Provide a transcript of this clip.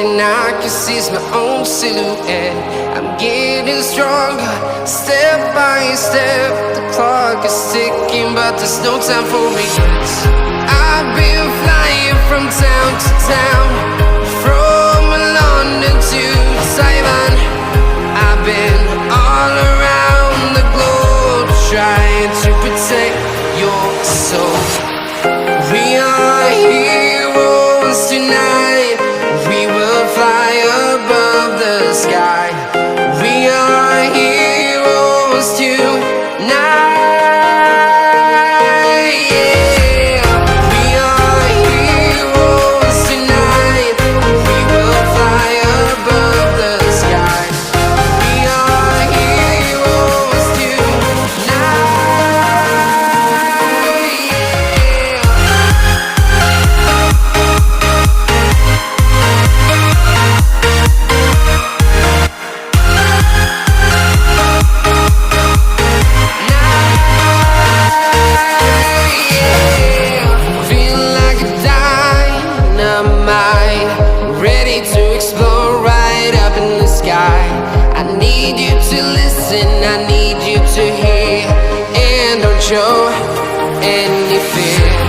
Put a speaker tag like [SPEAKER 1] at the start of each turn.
[SPEAKER 1] thing I can see is my own silhouette. I'm getting stronger, step by step. The clock is ticking, but there's no time for regrets. I've been flying from town to town, from London to Taiwan. I've been all around the globe, trying to protect your soul. We are heroes tonight. We will fly above the sky. We are heroes tonight. Yeah. We are heroes tonight. We will fly above the sky. We are heroes tonight. Ready to explore right up in the sky. I need you to listen, I need you to hear, and don't show any fear.